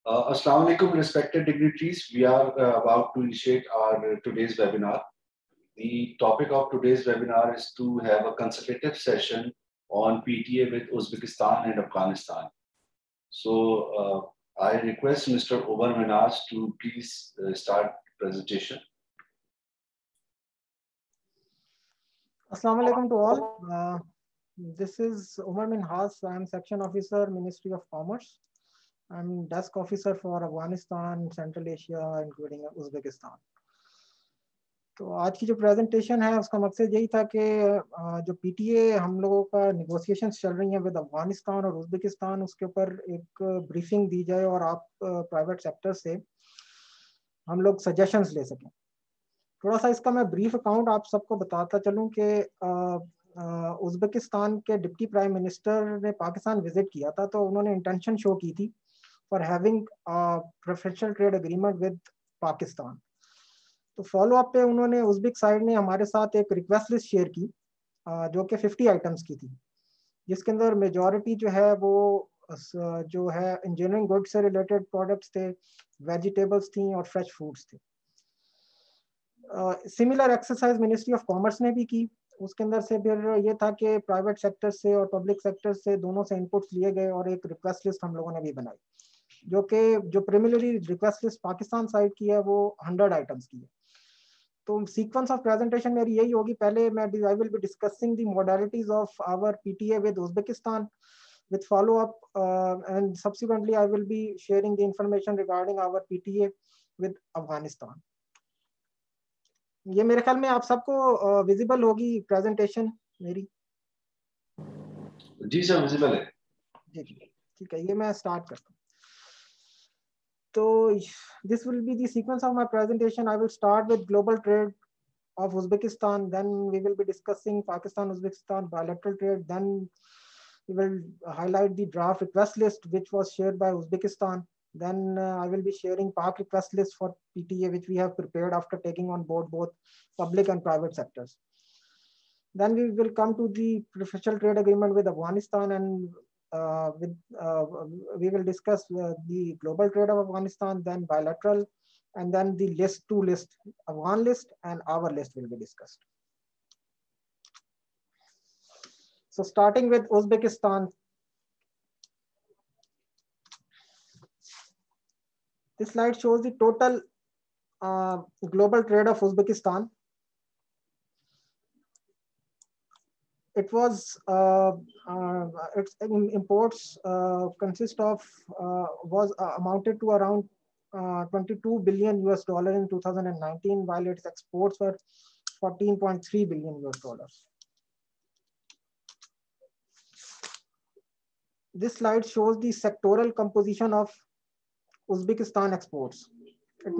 Assalamu alaikum, respected dignitaries. We are about to initiate our today's webinar. The topic of today's webinar is to have a consultative session on PTA with Uzbekistan and Afghanistan. So I request Mr. Omar Minhas to please start presentation. Assalamu alaikum to all. This is Omar Minhas. I am Section Officer, Ministry of Commerce. I'm Desk Officer for Afghanistan, Central Asia, including Uzbekistan. तो आज की जो presentation है उसका मकसद यही था कि जो पीटीए हम लोगों का निगोशिएशंस चल रही हैं विद अफगानिस्तान और उज़्बेकिस्तान, उसके ऊपर एक ब्रीफिंग दी जाए और आप प्राइवेट सेक्टर से हम लोग सजेशंस ले सकें। थोड़ा सा इसका मैं ब्रीफ अकाउंट आप सबको बताता चलूं कि उज़्बेकिस्तान के डिप्टी प्राइम मिनिस्टर ने पाकिस्तान विजिट किया था, तो उन्होंने इंटेंशन शो की थी for having preferential trade agreement with Pakistan. तो फॉलो अप पे उन्होंने उज़्बेक साइड ने हमारे साथ एक रिक्वेस्ट लिस्ट शेयर की जो कि 50 आइटम्स की थी, जिसके अंदर मेजॉरिटी जो है वो जो है इंजीनियरिंग गुड्स से रिलेटेड प्रोडक्ट्स थे, वेजिटेबल्स थी और फ्रेश फूड्स थे। Similar exercise ministry of commerce ने भी की। उसके अंदर से फिर ये था कि प्राइवेट सेक्टर से और पब्लिक सेक्टर से दोनों से इनपुट्स लिए गए और एक रिक्वेस्ट लिस्ट हम लोगों ने भी बनाई, जो preliminary request list Pakistan side की है वो 100 आइटम्स की है। तो सीक्वेंस ऑफ प्रेजेंटेशन मेरी यही होगी, पहले मैं I will be discussing the modalities of our PTA with Uzbekistan with follow up and subsequently I will be sharing the information regarding our PTA with Afghanistan. ये मेरे ख्याल में आप सबको विजिबल होगी प्रेजेंटेशन मेरी? जी सर, विजिबल है। जी ठीक है, ये मैं स्टार्ट करता हूँ। तो this will be the sequence of my presentation. I will start with global trade of Uzbekistan, then we will be discussing Pakistan Uzbekistan bilateral trade, then we will highlight the draft request list which was shared by Uzbekistan. Then I will be sharing Pak request list for PTA which we have prepared after taking on board both public and private sectors. Then we will come to the preferential trade agreement with Afghanistan, and we will discuss the global trade of Afghanistan, then bilateral, and then the two lists, Afghan list and our list will be discussed. So starting with Uzbekistan, this slide shows the total global trade of Uzbekistan. It was its imports consist of was amounted to around 22 billion US dollar in 2019, while its exports were 14.3 billion US dollars. This slide shows the sectoral composition of Uzbekistan exports. It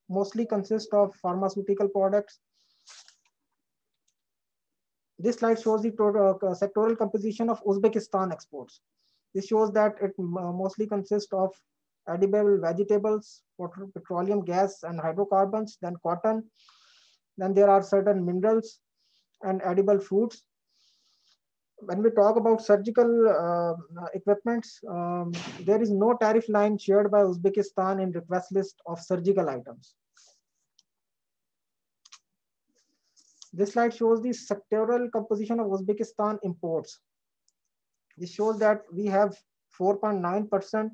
mostly consists of pharmaceutical products. This slide shows the sectoral composition of Uzbekistan exports. This shows that it mostly consists of edible vegetables, petroleum gas and hydrocarbons, then cotton. Then there are certain minerals and edible foods. When we talk about surgical equipments, there is no tariff line shared by Uzbekistan in request list of surgical items. This slide shows the sectoral composition of Uzbekistan imports. This shows that we have 4.9%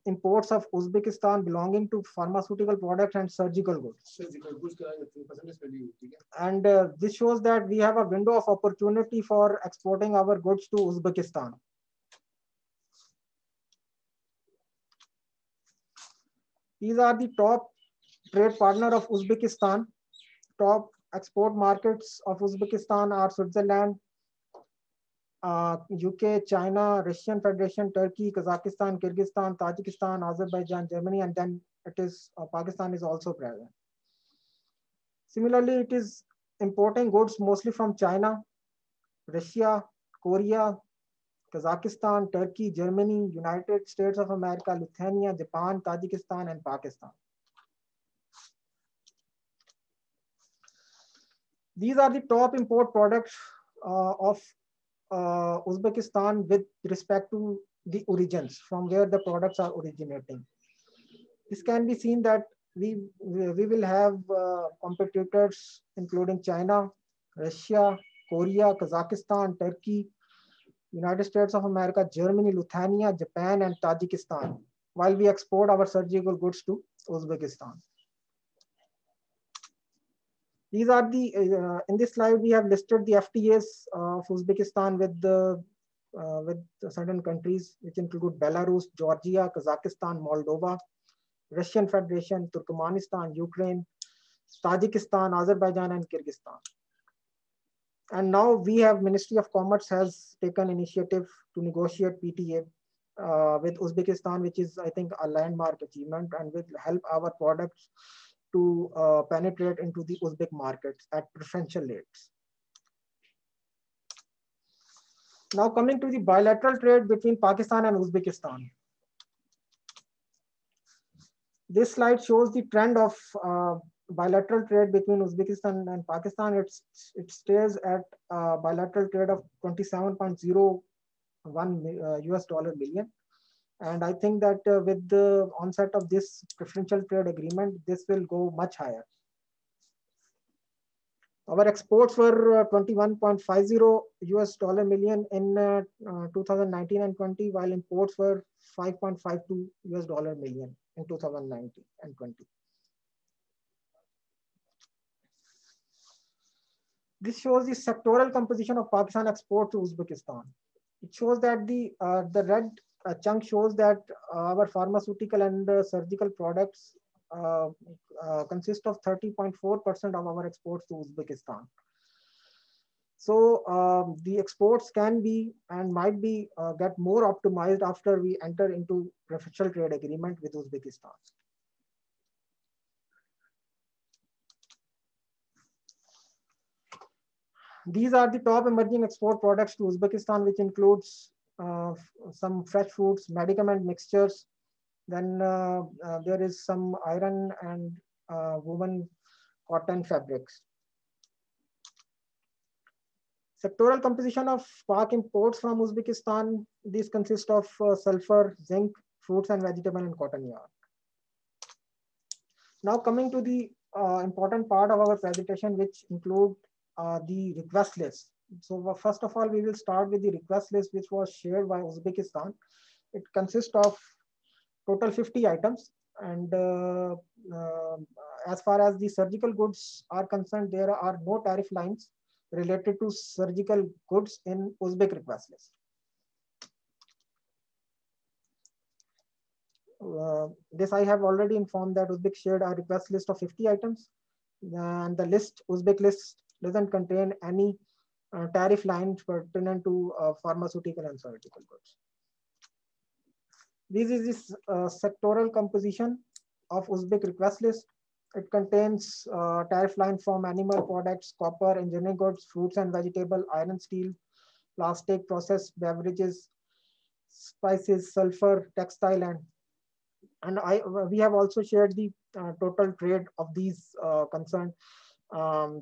imports of Uzbekistan belonging to pharmaceutical products and surgical goods. And this shows that we have a window of opportunity for exporting our goods to Uzbekistan. These are the top trade partner of Uzbekistan. Top export markets of Uzbekistan are Switzerland, UK, China, Russian Federation, Turkey, Kazakhstan, Kyrgyzstan, Tajikistan, Azerbaijan, Germany, and then it is Pakistan is also present. Similarly, it is importing goods mostly from China, Russia, Korea, Kazakhstan, Turkey, Germany, United States of America, Lithuania, Japan, Tajikistan, and Pakistan. These are the top import products of Uzbekistan with respect to the origins from where the products are originating. This can be seen that we will have competitors including China, Russia, Korea, Kazakhstan, Turkey, United States of America, Germany, Lithuania, Japan, and Tajikistan, while we export our surgical goods to Uzbekistan. These are the, in this slide, we have listed the FTAs of Uzbekistan with certain countries, which include Belarus, Georgia, Kazakhstan, Moldova, Russian Federation, Turkmenistan, Ukraine, Tajikistan, Azerbaijan, and Kyrgyzstan. And now we have Ministry of Commerce has taken initiative to negotiate PTA with Uzbekistan, which is, I think, a landmark achievement and will help our products to penetrate into the Uzbek markets at preferential rates. Now coming to the bilateral trade between Pakistan and Uzbekistan. This slide shows the trend of bilateral trade between Uzbekistan and Pakistan. It stays at bilateral trade of 27.01 US dollar million. And I think that with the onset of this preferential trade agreement, this will go much higher. Our exports were 21.50 US dollar million in 2019 and 20, while imports were 5.52 US dollar million in 2019 and 20. This shows the sectoral composition of Pakistan export to Uzbekistan. It shows that the red chunk shows that our pharmaceutical and surgical products consist of 30.4% of our exports to Uzbekistan. So the exports can be and might be get more optimized after we enter into preferential trade agreement with Uzbekistan. These are the top emerging export products to Uzbekistan, which includes some fresh foods, medicament mixtures. Then there is some iron and woven cotton fabrics. Sectoral composition of Pak imports from Uzbekistan. These consist of sulfur, zinc, fruits and vegetable, and cotton yarn. Now coming to the important part of our presentation, which include the request list. So first of all, we will start with the request list, which was shared by Uzbekistan. It consists of total 50 items. And as far as the surgical goods are concerned, there are no tariff lines related to surgical goods in Uzbek request list. This I have already informed that Uzbek shared a request list of 50 items. And the list, Uzbek list, doesn't contain any tariff lines pertinent to pharmaceutical and surgical goods. This is this sectoral composition of Uzbek request list. It contains tariff line from animal products, copper, engineering goods, fruits and vegetable, iron, steel, plastic, processed beverages, spices, sulfur, textile, and we have also shared the total trade of these concerned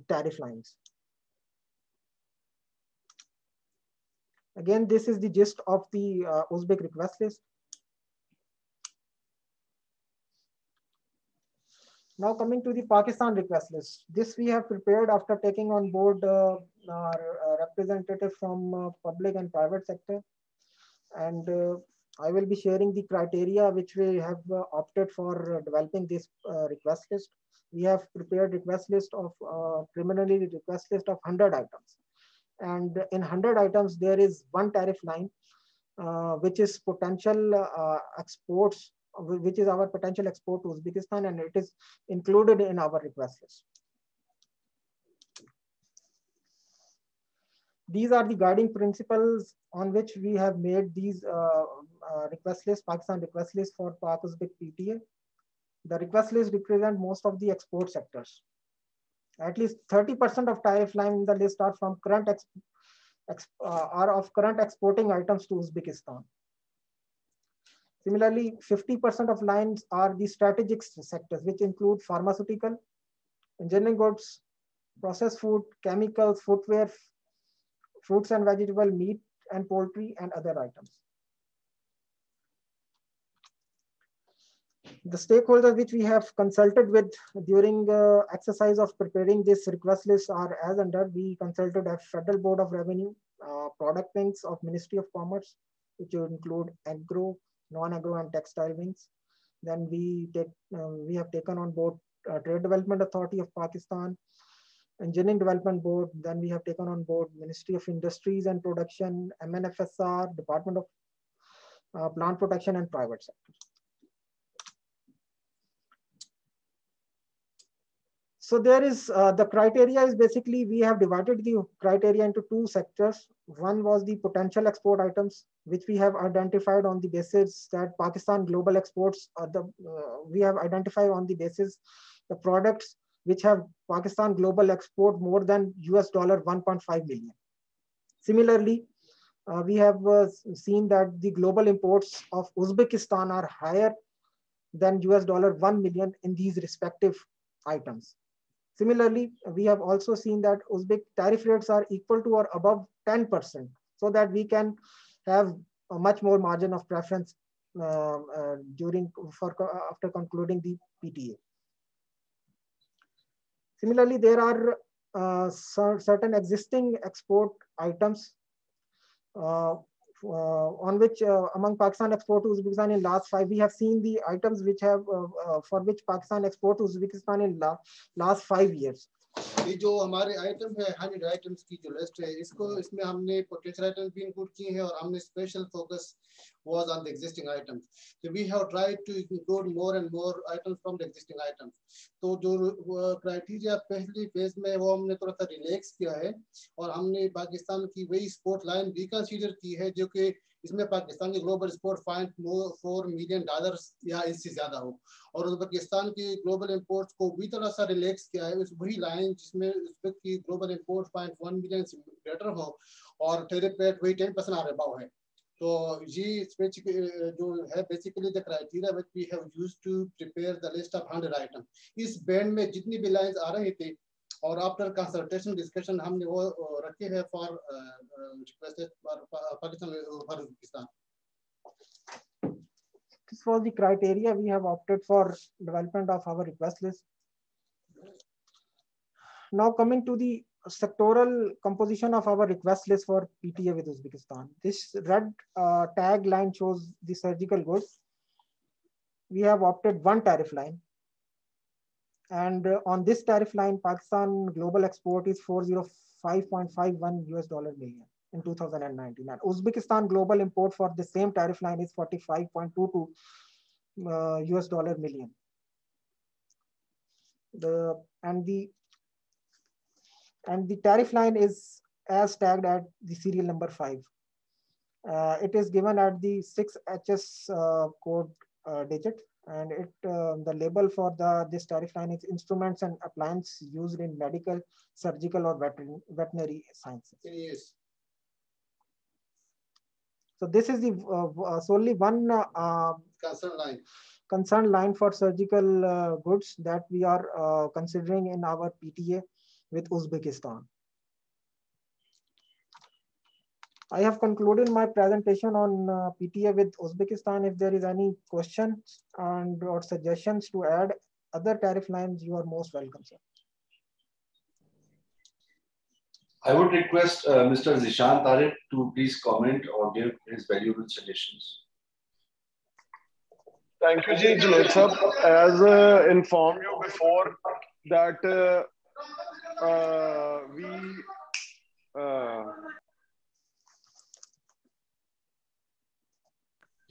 tariff lines. Again, this is the gist of the Uzbek request list. Now coming to the Pakistan request list. This we have prepared after taking on board our representative from public and private sector. And I will be sharing the criteria which we have opted for developing this request list. We have prepared request list of preliminary request list of 100 items. And in 100 items, there is one tariff line, which is potential exports, which is our potential export to Uzbekistan, and it is included in our request list. These are the guiding principles on which we have made these request list, Pakistan request list for Pak-Uzbek PTA. The request list represent most of the export sectors. At least 30% of tariff line in the list are from current exporting items to Uzbekistan. Similarly, 50% of lines are the strategic sectors, which include pharmaceutical, engineering goods, processed food, chemicals, footwear, fruits and vegetable, meat and poultry, and other items. The stakeholders which we have consulted with during exercise of preparing this request list are as under. We consulted a Federal Board of Revenue, product wings of Ministry of Commerce, which would include agro, non-agro and textile wings. Then we have taken on board Trade Development Authority of Pakistan, Engineering Development Board. Then we have taken on board Ministry of Industries and Production, MNFSR, Department of Plant Protection and Private Sector. So there is the criteria is basically, we have divided the criteria into two sectors. One was the potential export items, which we have identified on the basis that Pakistan global exports we have identified on the basis the products which have Pakistan global export more than $1.5 million. Similarly, we have seen that the global imports of Uzbekistan are higher than $1 million in these respective items. Similarly, we have also seen that Uzbek tariff rates are equal to or above 10%, so that we can have a much more margin of preference after concluding the PTA. Similarly, there are certain existing export items on which among Pakistan export to Uzbekistan in last 5, we have seen the items which have for which Pakistan export to Uzbekistan in last 5 years. ये जो हमारे item है 100 items की जो list है इसमें हमने potential items भी इंक्लूड किए हैं और हमने special focus was on the existing items. So we have tried to include more and more items from the existing items. तो जो क्राइटेरिया पहली फेज में वो हमने थोड़ा सा रिलैक्स किया है और हमने पाकिस्तान की वही स्पोर्ट लाइन भी कंसीडर की है जो कि इसमें पाकिस्तान के ग्लोबल स्पोर्ट $4 मिलियन या इससे ज्यादा हो और उज़्बेकिस्तान की ग्लोबल इंपोर्ट्स को भी थोड़ा सा रिलैक्स किया है उस वही लाइन जिसमें उज़्बेक की ग्लोबल इंपोर्ट $0.1 मिलियन से बेटर हो और टैरिफ रेट वही 10% आ रहा है तो ये जो है basically the criteria which we have used to prepare the list of 100 item इस बैंड में जितनी भी लाइंस आ रही थी और आफ्टर कंसल्टेशन डिस्कशन हमने वो रखे हैं for requested Pakistan for Uzbekistan. This was the criteria we have opted for development of our request list. Now coming to the sectoral composition of our request list for PTA with Uzbekistan. This red tag line shows the surgical goods. We have opted one tariff line. And on this tariff line, Pakistan global export is $405.51 million in 2019. And Uzbekistan global import for the same tariff line is $45.22 million. And the tariff line is as tagged at the serial number 5. It is given at the 6HS code digit. And the label for this tariff line is instruments and appliances used in medical, surgical, or veterinary sciences. Yes. So this is the solely one concern line for surgical goods that we are considering in our PTA with Uzbekistan. I have concluded my presentation on PTA with Uzbekistan. If there is any questions or suggestions to add other tariff lines, you are most welcome, sir. I would request Mr. Zishan Tariq to please comment or give his valuable suggestions. Thank you, Ji Junaid sir. As informed you before that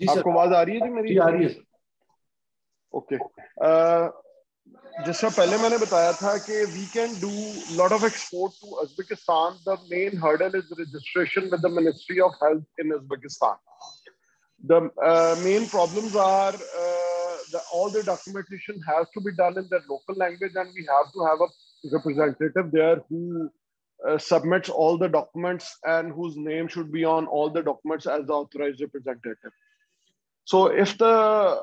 आपको आवाज आ रही है जी मेरी? आ रही है sir. Okay. जैसा पहले मैंने बताया था कि we can do lot of export to Uzbekistan. The main hurdle is registration with the Ministry of Health in Uzbekistan. The main problems are all the documentation has to be done in their local language, and we have to have a representative there who submits all the documents and whose name should be on all the documents as the authorized representative. So if the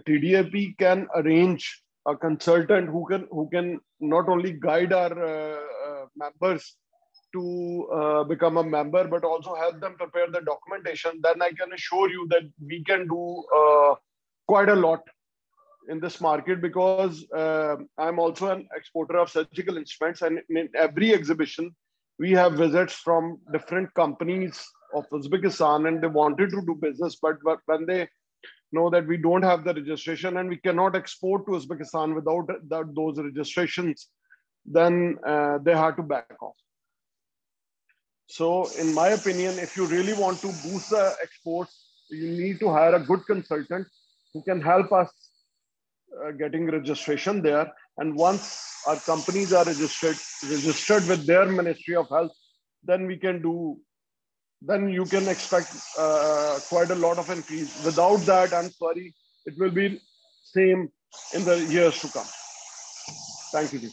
TDAP can arrange a consultant who can not only guide our members to become a member, but also help them prepare the documentation, then I can assure you that we can do quite a lot in this market because I'm also an exporter of surgical instruments, and in every exhibition we have visits from different companies of Uzbekistan, and they wanted to do business, but when they know that we don't have the registration and we cannot export to Uzbekistan without those registrations, then they had to back off. So in my opinion, if you really want to boost the exports, you need to hire a good consultant who can help us getting registration there. And once our companies are registered with their Ministry of Health, then we can do, then you can expect quite a lot of increase. Without that, I'm sorry, it will be same in the years to come. Thank you.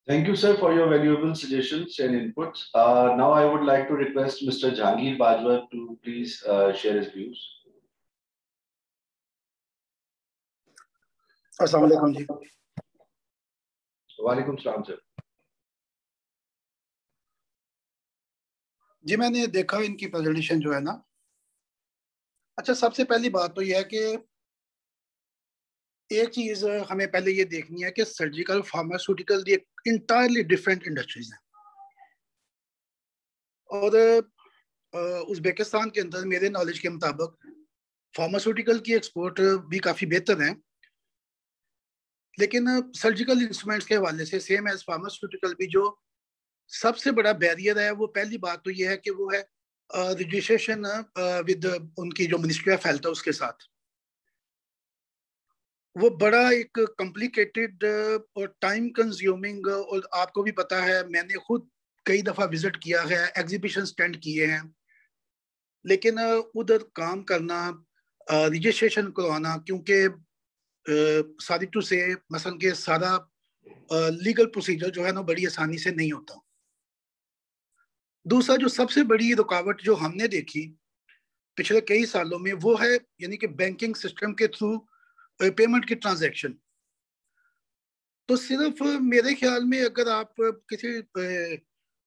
Thank you, sir, for your valuable suggestions and inputs. Now I would like to request Mr. Jahangir Bajwa to please share his views. अस्सलाम वालेकुम जी। वालेकुम सलाम sir. जी मैंने देखा इनकी presentation जो है ना, अच्छा सबसे पहली बात तो यह है कि एक चीज हमें पहले ये देखनी है कि सर्जिकल फार्मास्यूटिकल ये इंटायरली डिफरेंट इंडस्ट्रीज हैं, और उज़्बेकिस्तान के अंदर मेरे नॉलेज के मुताबिक फार्मास्यूटिकल की एक्सपोर्ट भी काफ़ी बेहतर है, लेकिन सर्जिकल इंस्ट्रूमेंट्स के हवाले से सेम एज फार्मास्यूटिकल भी जो सबसे बड़ा बैरियर है, वो पहली बात तो ये है कि वो है रजिस्ट्रेशन विद उनकी जो मिनिस्ट्री ऑफ हेल्थ है उसके साथ। वो बड़ा एक कॉम्प्लिकेटेड और टाइम कंज्यूमिंग, और आपको भी पता है मैंने खुद कई दफ़ा विजिट किया है, एग्जीबिशन स्टैंड किए हैं, लेकिन उधर काम करना, रजिस्ट्रेशन करवाना, क्योंकि सारी टू से मसलन के सारा लीगल प्रोसीजर जो है ना बड़ी आसानी से नहीं होता। दूसरा जो सबसे बड़ी रुकावट जो हमने देखी पिछले कई सालों में वो है यानी कि बैंकिंग सिस्टम के थ्रू पेमेंट की ट्रांजैक्शन। तो सिर्फ मेरे ख्याल में अगर आप किसी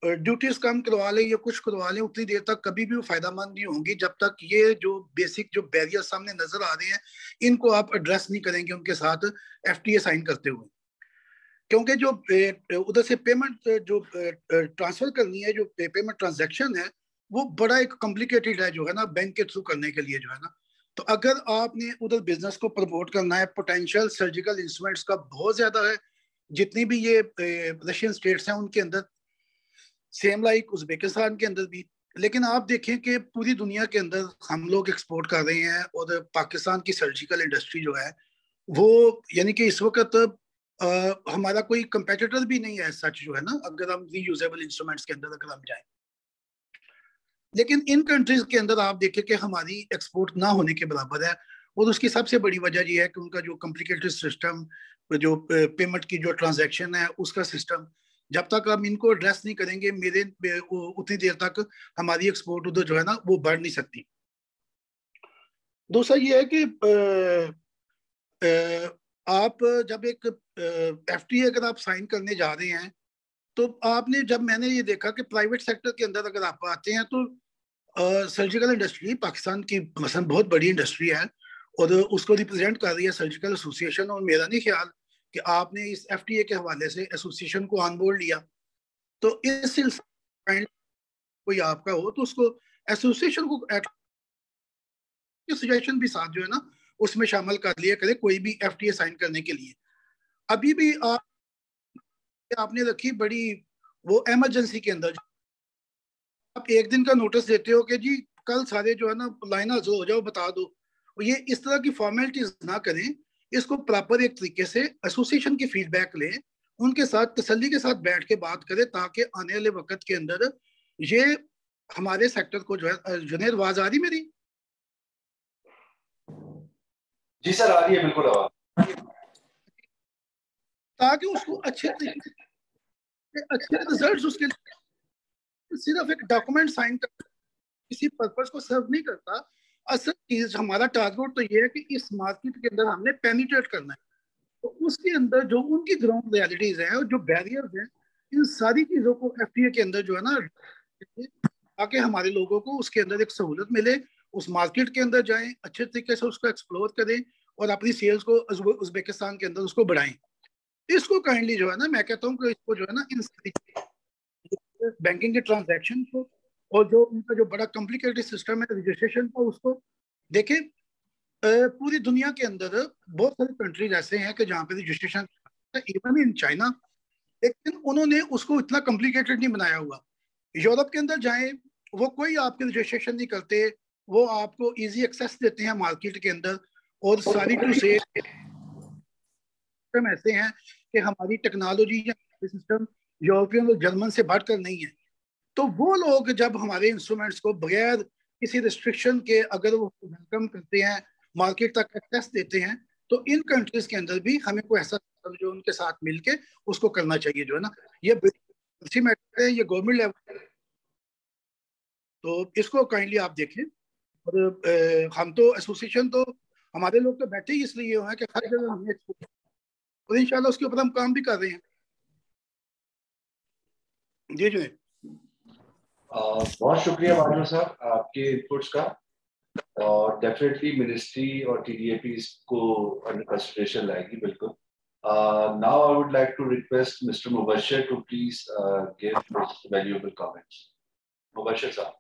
ड्यूटीज कम करवा लें या कुछ करवा लें, उतनी देर तक कभी भी वो फायदामंद नहीं होंगी जब तक ये जो बेसिक जो बैरियर सामने नजर आ रहे हैं इनको आप एड्रेस नहीं करेंगे उनके साथ FTA साइन करते हुए। क्योंकि जो उधर से पेमेंट जो ट्रांसफर करनी है, जो पेमेंट ट्रांजैक्शन है, वो बड़ा एक कॉम्प्लिकेटेड है जो है ना बैंक के थ्रू करने के लिए जो है ना। तो अगर आपने उधर बिजनेस को प्रमोट करना है, पोटेंशियल सर्जिकल इंस्ट्रूमेंट्स का बहुत ज्यादा है, जितनी भी ये रशियन स्टेट्स हैं उनके अंदर, सेम लाइक उज़्बेकिस्तान के अंदर भी। लेकिन आप देखें कि पूरी दुनिया के अंदर हम लोग एक्सपोर्ट कर रहे हैं, और पाकिस्तान की सर्जिकल इंडस्ट्री जो है वो यानी कि इस वक्त हमारा कोई कंपेटिटर भी नहीं है सच जो है ना, अगर हम रीयूजेबल इंस्ट्रूमेंट्स के अंदर अगर हम जाएं। लेकिन इन कंट्रीज के अंदर आप देखें कि हमारी एक्सपोर्ट ना होने के बराबर है, और उसकी सबसे बड़ी वजह यह है कि उनका जो कॉम्प्लिकेटेड सिस्टम, जो पेमेंट की जो ट्रांजैक्शन है उसका सिस्टम, जब तक हम इनको एड्रेस नहीं करेंगे मेरे उतनी देर तक हमारी एक्सपोर्ट उधर जो है ना वो बढ़ नहीं सकती। दूसरा ये है कि आप जब एक FTA अगर आप साइन करने जा रहे हैं, तो आपने जब मैंने ये देखा कि प्राइवेट सेक्टर के अंदर अगर आप आते हैं तो सर्जिकल इंडस्ट्री पाकिस्तान की मसलन बहुत बड़ी इंडस्ट्री है, और उसको रिप्रेजेंट कर रही है सर्जिकल एसोसिएशन, और मेरा नहीं ख्याल कि आपने इस FTA के हवाले से एसोसिएशन को ऑन बोर्ड लिया। तो इस सिलसिले कोई आपका हो तो उसको एसोसिएशन को सजेशन भी साथ जो है ना उसमें शामिल कर लिया करे कोई भी FTA साइन करने के लिए। अभी भी आपने रखी बड़ी वो इमरजेंसी के अंदर, आप एक दिन का नोटिस देते हो कि जी कल सारे जो है ना लाइन हाजिर हो जाओ बता दो, ये इस तरह की फॉर्मेलिटीज ना करें, इसको प्रॉपर एक तरीके से एसोसिएशन की फीडबैक लें, उनके साथ तसल्ली के साथ बैठ के बात करें, ताकि आने वाले वक्त के अंदर ये हमारे सेक्टर को जो है, जुनेद आवाज आ रही मेरी? जी सर आ रही है, बिल्कुल आवाज, ताकि उसको अच्छे रिजल्ट्स उसके सिर्फ एक डॉक्यूमेंट साइन कर किसी पर्पस को सर्व नहीं करता। असल चीज हमारा टारगेट तो ये है कि इस मार्केट के अंदर हमने पेनिट्रेट करना है, तो उसके अंदर जो उनकी ग्राउंड रियलिटीज हैं और जो बैरियर्स हैं, इन सारी चीजों को FTA के अंदर जो है ना, ताकि हमारे लोगों को उसके अंदर एक सहूलत मिले, उस मार्केट के अंदर जाएं, अच्छे तरीके से उसको एक्सप्लोर करें, और अपनी सेल्स को उज़्बेकिस्तान के अंदर उसको बढ़ाएं। इसको काइंडली जो है ना, मैं कहता हूँ कि इसको जो है ना, इन बैंकिंग के ट्रांजैक्शन को और जो उनका जो बड़ा कॉम्प्लिकेटेड सिस्टम है रजिस्ट्रेशन का, उसको देखें। पूरी दुनिया के अंदर बहुत सारी कंट्रीज ऐसे हैं कि जहाँ पे रजिस्ट्रेशन, इवन इन चाइना, लेकिन उन्होंने उसको इतना कॉम्प्लिकेटेड नहीं बनाया हुआ। यूरोप के अंदर जाएं, वो कोई आपके रजिस्ट्रेशन नहीं करते, वो आपको इजी एक्सेस देते हैं मार्केट के अंदर, और सारी टू से सिस्टम ऐसे हैं कि हमारी टेक्नोलॉजी या सिस्टम यूरोपियन और जर्मन से बढ़कर नहीं है। तो वो लोग जब हमारे इंस्ट्रूमेंट्स को बगैर किसी रिस्ट्रिक्शन के अगर वो वेलकम करते हैं, मार्केट तक एक्सेस देते हैं, तो इन कंट्रीज के अंदर भी हमें कोई ऐसा जो उनके साथ मिलके उसको करना चाहिए, जो है ना। ये मैटर है, ये गवर्नमेंट लेवल, तो इसको काइंडली आप देखें। और हम तो एसोसिएशन, तो हमारे लोग तो बैठे ही इसलिए हैं कि हर जगह हमें, और इंशाल्लाह उसके ऊपर हम काम भी कर रहे हैं। जी जी। बहुत शुक्रिया बाजवा साहब आपके इनपुट्स का, और डेफिनेटली मिनिस्ट्री और टीडीएपी इसको अंडर कंसिडरेशन लाएगी, बिल्कुल। Now I would like to request mister Mubashir to please give his valuable comments. Mubashir साहब।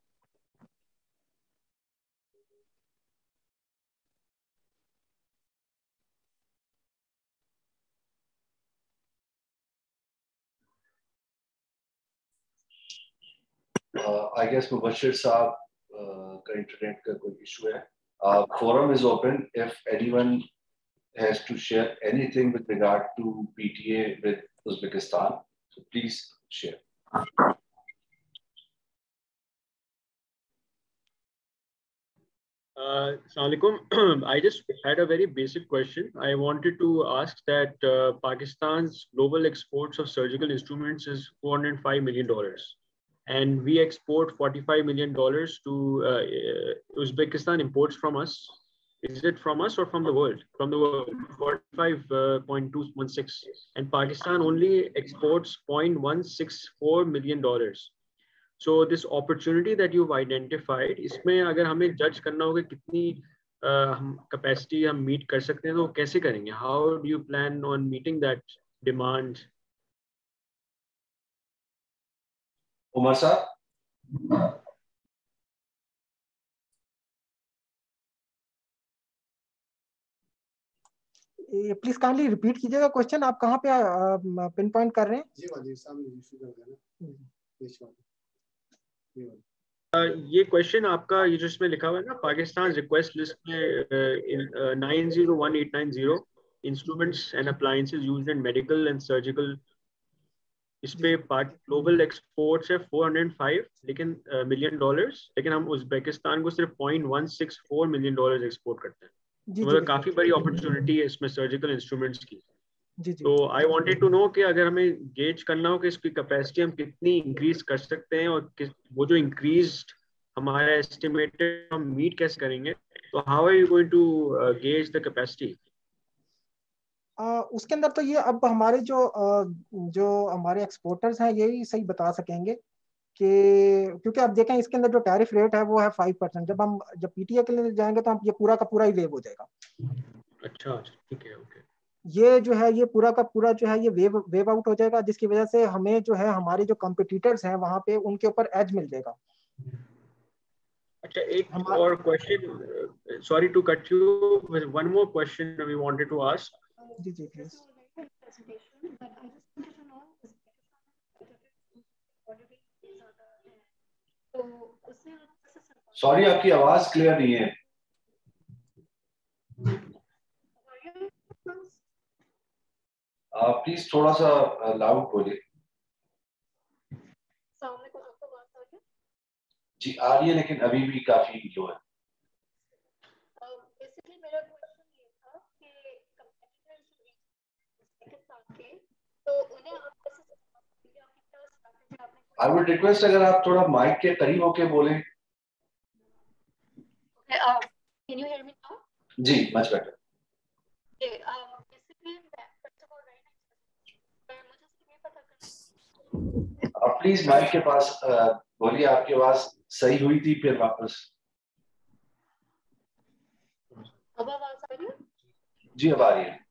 I guess Mubashir Saab का इंटरनेट का कोई इशू है। Forum is open if anyone has to share anything with regard to PTA with Uzbekistan, so please share. Assalamualaikum. I just had a very basic question. I wanted to ask that Pakistan's global exports of surgical instruments is $405 million. And we export $45 million to Uzbekistan imports from us. Is it from us or from the world? From the world, 45.216. And Pakistan only exports $0.164 million. So this opportunity that you've identified, इसमें अगर हमें जज करना होगा कितनी capacity हम meet कर सकते हैं, तो कैसे करेंगे? How do you plan on meeting that demand? Umar साहब। प्लीज काइंडली रिपीट कीजिएगा क्वेश्चन, आप कहाँ पे पिन पॉइंट कर रहे हैं? जी वाली सामने इशू कर देना। ये क्वेश्चन आपका, ये जिसमें लिखा हुआ है ना, पाकिस्तान रिक्वेस्ट लिस्ट में 901890 instruments and appliances used in medical and surgical, इस पे ग्लोबल एक्सपोर्ट्स है 405 लेकिन मिलियन डॉलर्स, लेकिन हम उज़्बेकिस्तान को सिर्फ $0.164 मिलियन एक्सपोर्ट करते हैं। मतलब काफी बड़ी अपॉर्चुनिटी है इसमें सर्जिकल इंस्ट्रूमेंट्स की। तो आई वांटेड टू नो कि अगर हमें गेज करना हो कि इसकी कैपेसिटी हम कितनी इंक्रीज कर सकते हैं, और वो जो इंक्रीज्ड हमारा एस्टिमेटेड हम मीट कैसे करेंगे, तो how are you going to gauge the capacity? उसके अंदर तो ये अब हमारे जो हमारे एक्सपोर्टर्स हैं यही सही बता सकेंगे कि, क्योंकि आप देखें इसके अंदर जो टैरिफ रेट है वो है 5%। जब पीटीए के लिए जाएंगे तो हम ये पूरा का पूरा ही वेव हो जाएगा। अच्छा ठीक है, ओके। ये जो है ये पूरा का पूरा जो है ये वेव आउट हो जाएगा, जिसकी वजह से हमें जो है हमारे जो कॉम्पिटिटर्स हैं वहां पे उनके ऊपर एज मिल जाएगा। अच्छा, एक और question, sorry to cut you, one more question we wanted to ask. जी जी प्लीज। सॉरी आपकी आवाज क्लियर नहीं है। प्लीज थोड़ा सा लाउड बोलिए। जी आ रही है, लेकिन अभी भी काफी लो है। आई वुड रिक्वेस्ट अगर आप थोड़ा माइक के करीब होके बोले। Can you hear me now? जी, much better. प्लीज माइक के पास बोलिए, आपकी आवाज सही हुई थी फिर वापस। अब आवाज आ रही है? जी अब आ रही है।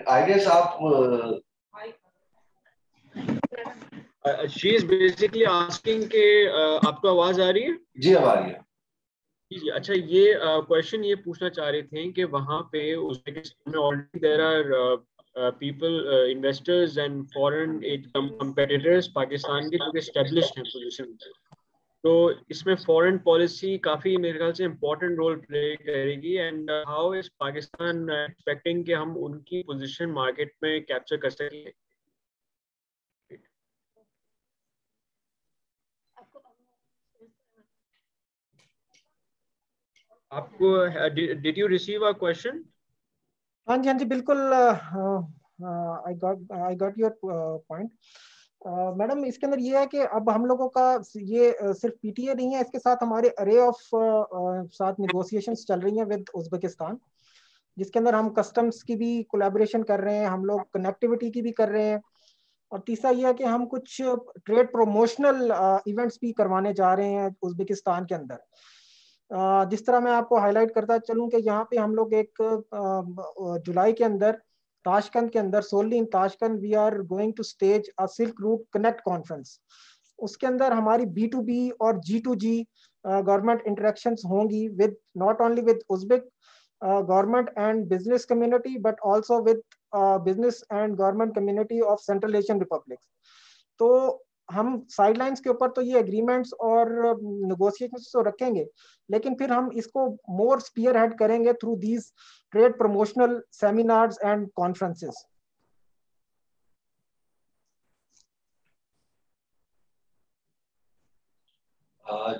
आई गेस आप शी इज बेसिकली आस्किंग के आपको आवाज आ रही है? जी अब आ रही है। जी अच्छा, ये क्वेश्चन ये पूछना चाह रहे थे कि वहाँ पे उज़्बेकिस्तान में already there are people investors and foreign competitors Pakistan के जो कि एस्टेब्लिश्ड हैं पोजीशन। तो इसमें फॉरेन पॉलिसी काफी मेरे ख्याल से इम्पोर्टेंट रोल प्ले करेगी। And how is Pakistan expecting कि हम उनकी पोजीशन मार्केट में कैप्चर कर सकें? आपको did you receive a question? हाँ जी बिल्कुल। I got your point. Madam इसके अंदर ये है कि अब हम लोगों का ये सिर्फ पीटीए नहीं है, इसके साथ हमारे अरे ऑफ साथ नेगोशिएशंस चल रही हैं विद उज़्बेकिस्तान, जिसके अंदर हम कस्टम्स की भी कोलैबोरेशन कर रहे हैं, हम लोग कनेक्टिविटी की भी कर रहे हैं, और तीसरा ये है कि हम कुछ ट्रेड प्रमोशनल इवेंट्स भी करवाने जा रहे हैं उज़्बेकिस्तान के अंदर। जिस तरह मैं आपको हाईलाइट करता चलूं कि यहाँ पे हम लोग एक जुलाई के अंदर ताशकंद के अंदर, solely in Tashkent, we are going to stage a silk route connect conference. उसके अंदर हमारी B2B और G2G गवर्नमेंट इंटरेक्शंस होंगी with not only with Uzbek government and business community but also with business and government community of Central Asian republics. तो हम sidelines के ऊपर तो ये एग्रीमेंट्स और नेगोशिएशंस तो रखेंगे, लेकिन फिर हम इसको मोर स्पीयर हेड करेंगे through these trade promotional seminars and conferences.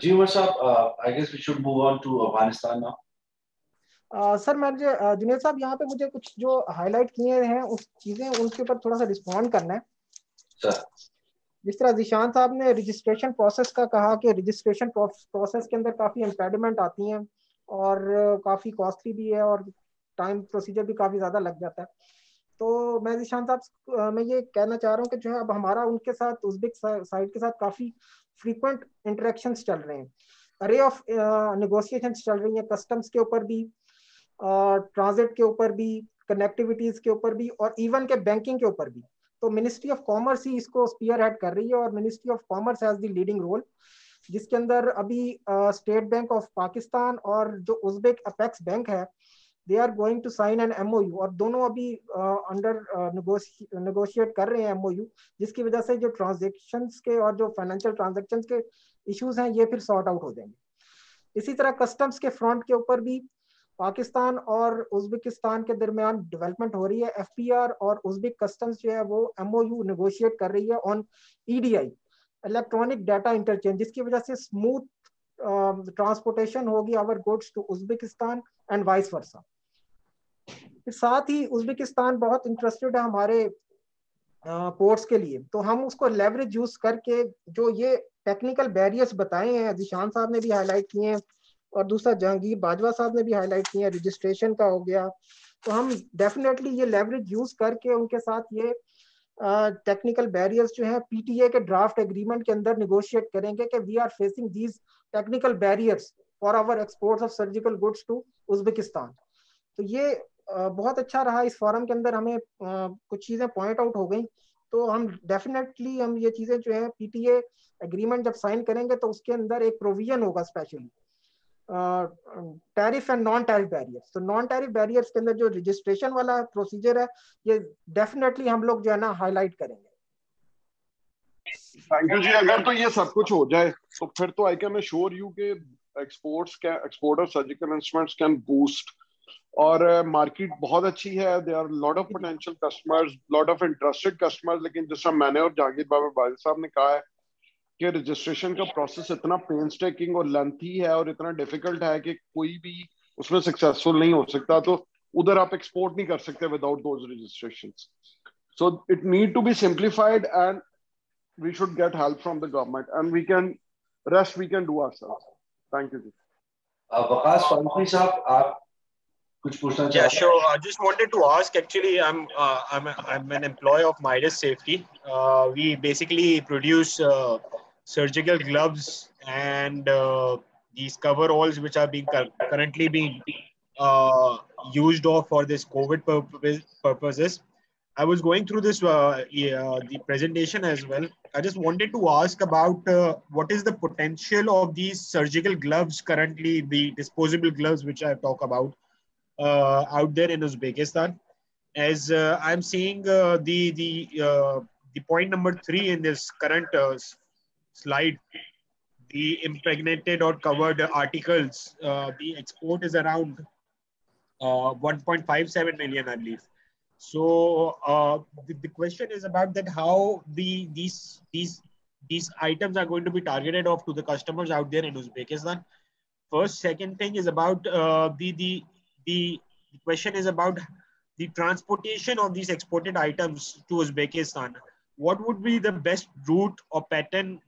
जी उमर साहब, I guess we should move on to Afghanistan now. Sir मुझे जुनेद साहब यहाँ पे मुझे कुछ जो हाईलाइट किए हैं उस चीजें उनके ऊपर थोड़ा सा रिस्पॉन्ड करना है सर। जिस तरह जिशान साहब ने रजिस्ट्रेशन प्रोसेस का कहा कि रजिस्ट्रेशन प्रोसेस के अंदर काफ़ी इम्पेडिमेंट आती हैं और काफ़ी कॉस्टली भी है और टाइम प्रोसीजर भी काफ़ी ज़्यादा लग जाता है। तो मैं जिशान साहब मैं ये कहना चाह रहा हूँ कि जो है अब हमारा उनके साथ उज़्बेक साइड के साथ काफ़ी फ्रीक्वेंट इंटरेक्शंस चल रहे हैं, अरे ऑफ नेगोशिएशंस चल रही हैं, कस्टम्स के ऊपर भी, ट्रांजिट के ऊपर भी, कनेक्टिविटीज़ के ऊपर भी, और इवन के बैंकिंग के ऊपर भी। तो मिनिस्ट्री ऑफ कॉमर्स ही इसको स्पीयर हेड कर रही है और ministry of commerce has the leading role, जिसके अंदर अभी स्टेट बैंक ऑफ पाकिस्तान और जो उज़्बेक अपेक्स बैंक है, they are going to sign an MOU, और दोनों अभी अंडर नेगोशिएट कर रहे हैं MOU, जिसकी वजह से जो ट्रांजेक्शन्स के और जो फाइनेंशियल ट्रांजेक्शन्स के इश्यूज हैं ये फिर सॉर्ट आउट हो जाएंगे। इसी तरह कस्टम्स के फ्रंट के ऊपर भी पाकिस्तान और उज़्बेकिस्तान के दरमियान डेवलपमेंट हो रही है। FPR और उज़्बेक कस्टम्स जो है वो MOU नेगोशिएट कर रही है on EDI, electronic data interchange, जिसकी वजह से स्मूथ ट्रांसपोर्टेशन होगी our goods to Uzbekistan and vice versa. साथ ही उज़्बेकिस्तान बहुत इंटरेस्टेड है हमारे पोर्ट्स के लिए, तो हम उसको लेवरेज यूज करके जो ये टेक्निकल बैरियर्स बताए हैं, जिशान साहब ने भी हाईलाइट किए हैं और दूसरा जहांगीर बाजवा साहब ने भी हाईलाइट किया है, रजिस्ट्रेशन का हो गया, तो हम डेफिनेटली ये लेवरेज यूज करके उनके साथ ये टेक्निकल बैरियर्स जो है PTA के ड्राफ्ट एग्रीमेंट के अंदर निगोशिएट करेंगे कि we are facing these technical barriers for our exports of surgical goods to Uzbekistan. तो ये बहुत अच्छा रहा, इस फोरम के अंदर हमें कुछ चीजें पॉइंट आउट हो गई, तो हम डेफिनेटली हम ये चीजें जो है PTA एग्रीमेंट जब साइन करेंगे तो उसके अंदर एक प्रोविजन होगा specially tariff and non tariff barriers. तो नॉन टैरिफ बैरियर्स के अंदर जो रजिस्ट्रेशन वाला प्रोसीजर है ये डेफिनेटली हम लोग जो है ना हाईलाइट करेंगे। थैंक यू जी। अगर तो ये सब कुछ हो जाए तो फिर तो आई कैन अश्योर यू के export of surgical instruments can boost, और मार्केट बहुत अच्छी है, there are lot of potential customers, lot of interested customers. लेकिन जैसा मैंने और जहांगीर बाबा साहब ने कहा है कि रजिस्ट्रेशन का प्रोसेस इतना पेनस्टेकिंग और लेंथी है और इतना डिफिकल्ट है कि कोई भी उसमें सक्सेसफुल नहीं हो सकता, तो उधर आप एक्सपोर्ट नहीं कर सकते without those registrations. So it need to be simplified and we should get help from the government, and we can do ourselves. Thank you. Waqas Farooqui Sahab, आप कुछ पूछना चाहते हैं? Yeah, sure. I just wanted to ask. Actually, I'm an employee of Midas Safety. We basically produce surgical gloves and these coveralls which are being currently being used for this COVID purposes. I was going through this the presentation as well. I just wanted to ask about what is the potential of these surgical gloves currently, the disposable gloves which I talk about out there in Uzbekistan. As I'm seeing the point number 3 in this current slide, the impregnated or covered articles, the export is around 1.57 million, I believe. So the question is about that how these items are going to be targeted off to the customers out there in Uzbekistan. First, second thing is about the question is about the transportation of these exported items to Uzbekistan. What would be the best route or pattern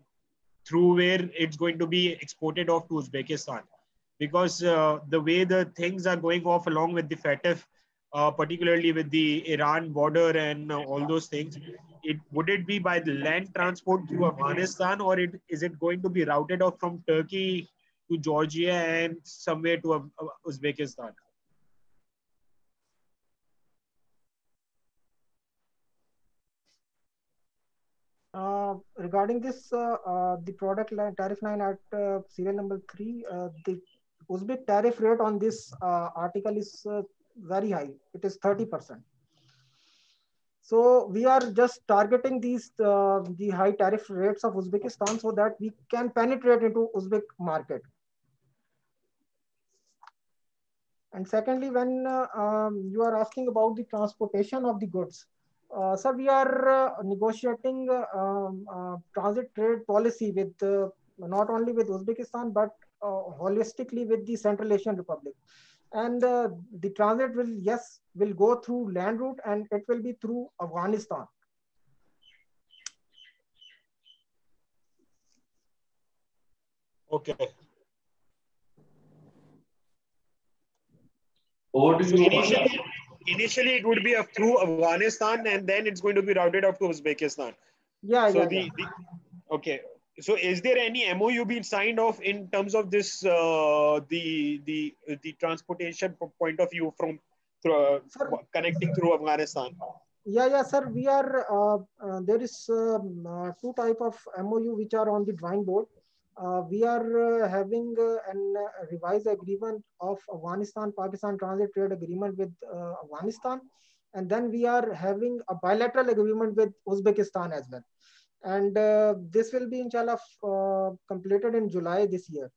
through where it's going to be exported off to Uzbekistan? Because the way the things are going off along with the FATF, particularly with the Iran border and all those things, would it be by the land transport through Afghanistan, or is it going to be routed off from Turkey to Georgia and somewhere to Uzbekistan? Regarding this, the product line, tariff line at serial number 3, the Uzbek tariff rate on this article is very high. It is 30%. So we are just targeting these the high tariff rates of Uzbekistan so that we can penetrate into Uzbek market. And secondly, when you are asking about the transportation of the goods, so we are negotiating transit trade policy with not only with Uzbekistan but holistically with the Central Asian Republic. And the transit will go through land route, and it will be through Afghanistan. Okay. Over to So you. initially it would be through Afghanistan, and then it's going to be routed off to Uzbekistan. Okay. So is there any MOU being signed off in terms of this the transportation point of view from connecting through Afghanistan? Yeah, sir. We are there is 2 type of MOU which are on the drawing board. We are having a revised agreement of Afghanistan-Pakistan transit trade agreement with Afghanistan, and then we are having a bilateral agreement with Uzbekistan as well. And this will be inshallah completed in July this year.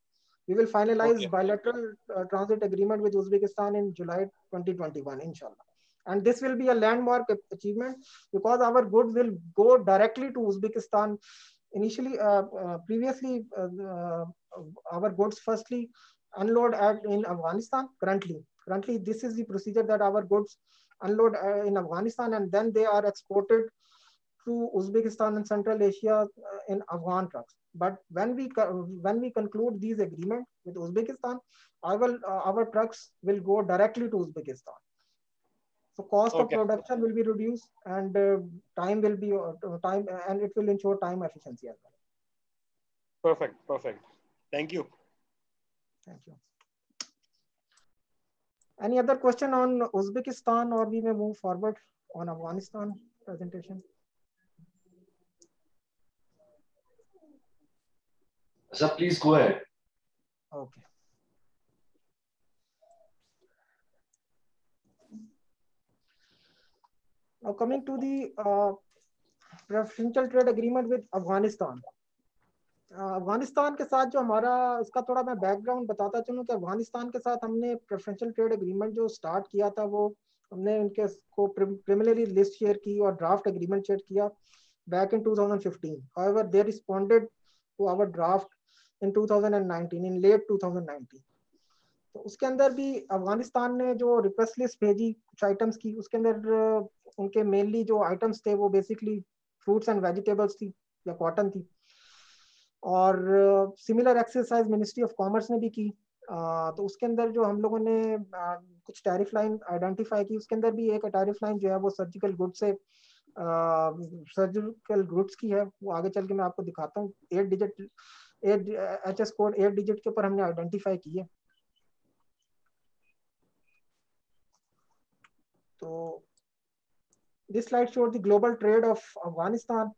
We will finalize bilateral transit agreement with Uzbekistan in July 2021, inshallah. And this will be a landmark achievement because our goods will go directly to Uzbekistan. Initially, previously, our goods firstly unload in Afghanistan. Currently, this is the procedure that our goods unload in Afghanistan, and then they are exported through Uzbekistan and Central Asia in Afghan trucks. But when we conclude these agreements with Uzbekistan, our trucks will go directly to Uzbekistan. So cost of production will be reduced, and time will be and it will ensure time efficiency as well. Perfect. Thank you. Thank you. Any other question on Uzbekistan, or we may move forward on Afghanistan presentation? Sir, please go ahead. Okay. Now coming to the preferential trade agreement with Afghanistan. Afghanistan के साथ जो हमारा इसका थोड़ा मैं background बताता चलूं कि अफगानिस्तान के साथ हमने प्रेफरेंशियल ट्रेड एग्रीमेंट जो स्टार्ट किया था वो हमने उनके को प्रिलिमिनरी लिस्ट शेयर की और ड्राफ्ट एग्रीमेंट शेयर किया back in 2015. However, they responded to our draft in 2019, in late 2019. तो उसके अंदर भी अफगानिस्तान ने जो रिक्वेस्ट लिस्ट भेजी कुछ आइटम्स की, उसके अंदर उनके मेनली जो आइटम्स थे वो बेसिकली फ्रूट्स एंड वेजिटेबल्स थी या कॉटन थी. और similar exercise ministry of commerce ने भी की. तो उसके अंदर जो हम लोगों ने कुछ टैरिफ लाइन आइडेंटिफाई की, उसके अंदर भी एक टैरिफ लाइन जो है वो सर्जिकल गुड से सर्जिकल गुड्स की है, वो आगे चल के मैं आपको दिखाता हूँ। 8 डिजिट HS कोड 8 डिजिट के ऊपर हमने आइडेंटिफाई की है। तो this slide shows the global trade of Afghanistan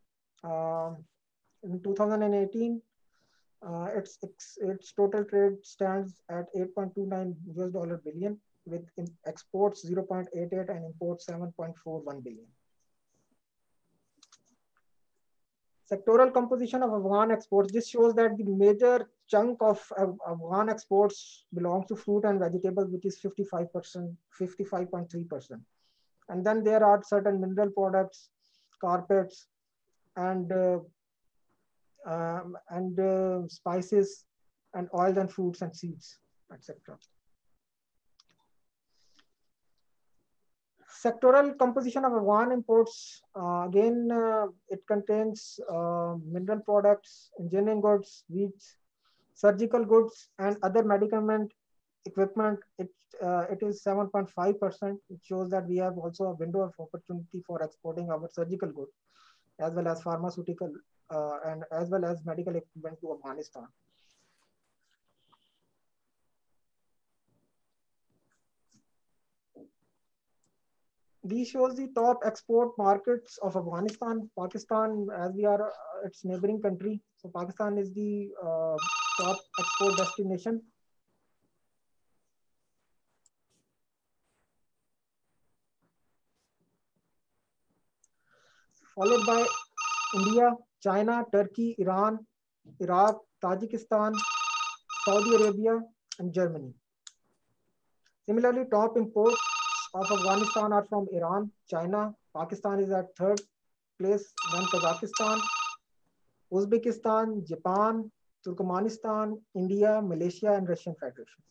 in 2018. Its total trade stands at $8.29 billion, with exports 0.88 and imports 7.41 billion. Sectoral composition of Afghan exports. This shows that the major chunk of Afghan exports belongs to fruit and vegetables, which is 55%, 55.3%. And then there are certain mineral products, carpets, and spices, and oils and fruits and seeds, etc. Sectoral composition of Afghan imports. Again, it contains mineral products, engineering goods, wheat, surgical goods, and other medicament equipment. It is 7.5%. It shows that we have also a window of opportunity for exporting our surgical goods, as well as pharmaceutical and as well as medical equipment to Afghanistan. This shows the top export markets of Afghanistan. Pakistan, as we are its neighboring country, so Pakistan is the top export destination. Followed by India, China, Turkey, Iran, Iraq, Tajikistan, Saudi Arabia, and Germany. Similarly, top imports of Afghanistan are from Iran, China. Pakistan is at third place, then Kazakhstan, Uzbekistan, Japan, Turkmenistan, India, Malaysia, and Russian Federation.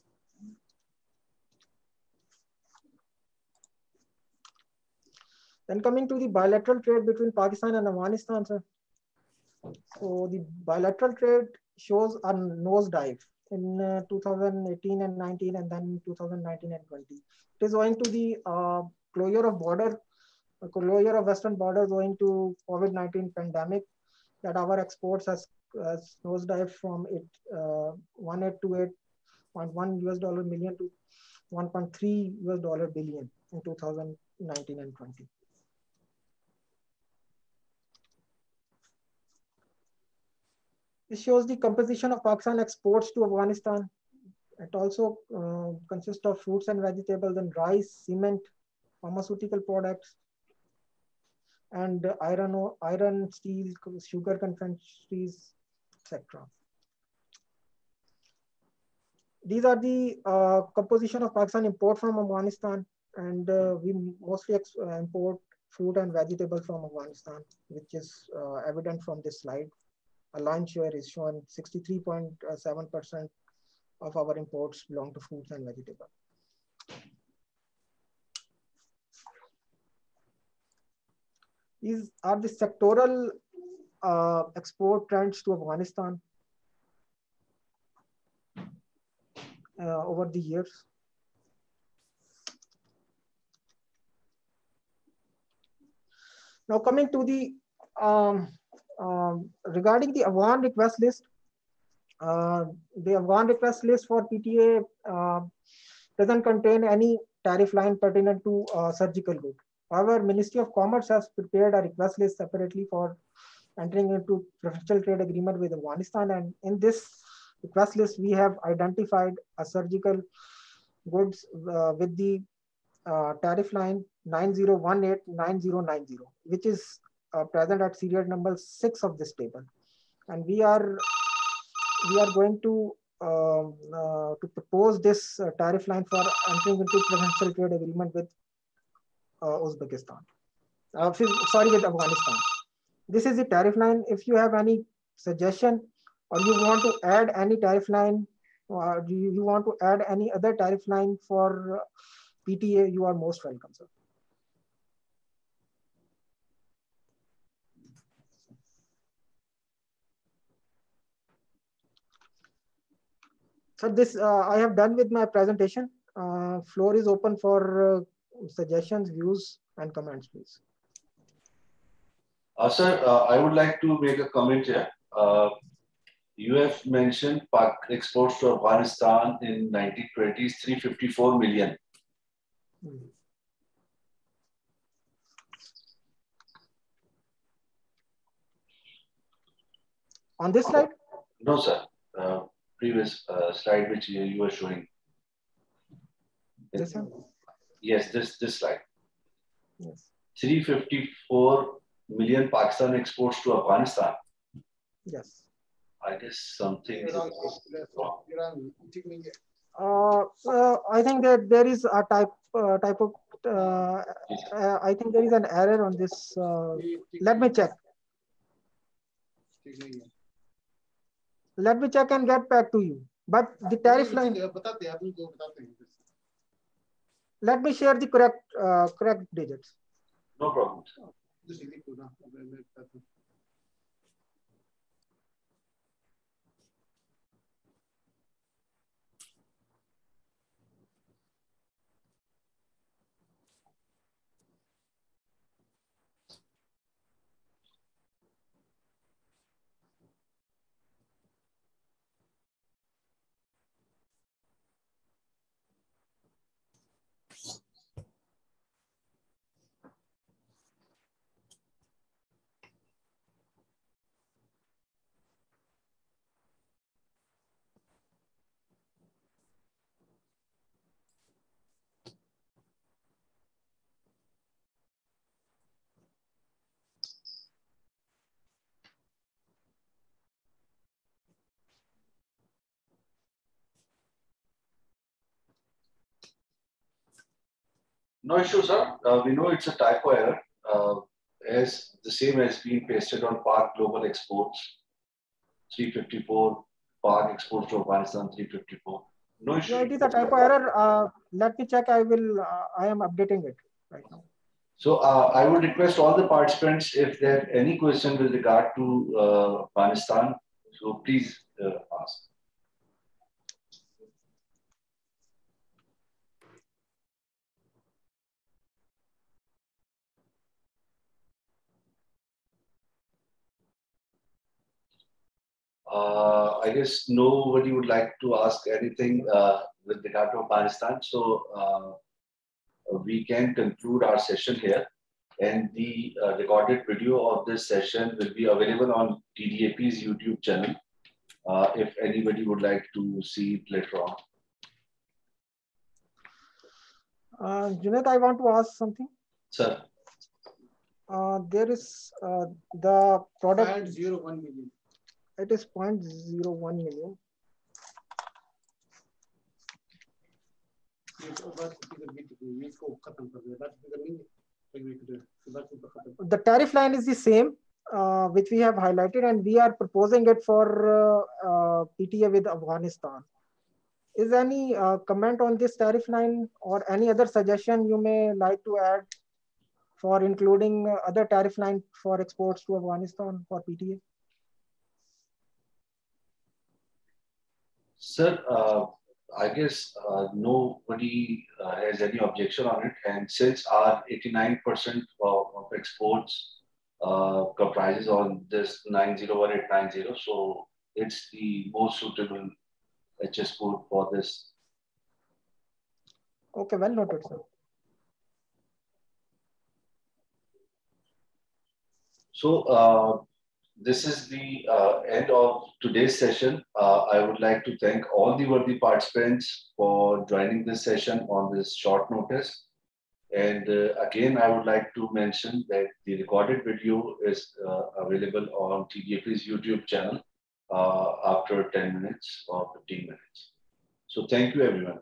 Then coming to the bilateral trade between Pakistan and Afghanistan, sir. So the bilateral trade shows a nosedive in 2018 and 19, and then 2019 and 20. It is owing to the closure of western borders owing to COVID-19 pandemic, that our exports has nosedived from $1828.1 million to $1.3 billion in 2019 and 20. This shows the composition of Pakistan exports to Afghanistan. It also consists of fruits and vegetables, and rice, cement, pharmaceutical products, and iron, steel, sugar confectioneries, etc. These are the composition of Pakistan import from Afghanistan, and we mostly import fruit and vegetables from Afghanistan, which is evident from this slide. A lion's share is shown. 63.7% of our imports belong to fruits and vegetables. These are the sectoral export trends to Afghanistan over the years. Now coming to the regarding the Afghan request list, the Afghan request list for PTA doesn't contain any tariff line pertinent to surgical goods. However, Ministry of Commerce has prepared a request list separately for entering into preferential trade agreement with Afghanistan, and in this request list, we have identified a surgical goods with the tariff line 90189090, which is present at serial number 6 of this table, and we are going to propose this tariff line for entering into preferential trade agreement with Uzbekistan. Sorry, with Afghanistan. This is the tariff line. If you have any suggestion, or you want to add any tariff line, or you want to add any other tariff line for PTA, you are most welcome, sir. So this I have done with my presentation. Floor is open for suggestions, views, and comments, please. Sir, I would like to make a comment here. You have mentioned Pak exports to Afghanistan in 1920s 354 million. On this slide? No, sir. Previous slide which you were showing. This one? Yes, this slide. Yes. 354 million Pakistan exports to Afghanistan. Yes. I guess something is wrong. I think that there is a typo. I think there is an error on this. Let me check. Let me check and get back to you. But the tariff line. Let me share the correct digits. No problem. No issue, sir. We know it's a typo error, as the same has been pasted on Pak Global Exports 354, Pak exports to Afghanistan 354. No issue. Yeah, it is a typo error. Let me check. I am updating it right now. So I would request all the participants, if they have any question with regard to Afghanistan, so please ask. I guess nobody would like to ask anything with regard to Afghanistan. So we can conclude our session here. And the recorded video of this session will be available on TDAP's YouTube channel if anybody would like to see it later on. Junaid, I want to ask something. Sir. There is the product. 0.01 million. It is 0.01 million. The tariff line is the same, which we have highlighted, and we are proposing it for PTA with Afghanistan. Is any comment on this tariff line or any other suggestion you may like to add for including other tariff line for exports to Afghanistan for PTA? Sir, I guess nobody has any objection on it. And since our 89% of exports comprises on this 901890, so it's the most suitable HS code for this. Okay, well noted, sir. So this is the end of today's session. I would like to thank all the worthy participants for joining this session on this short notice. And again, I would like to mention that the recorded video is available on TDAP's YouTube channel after 10 minutes or 15 minutes. So thank you, everyone.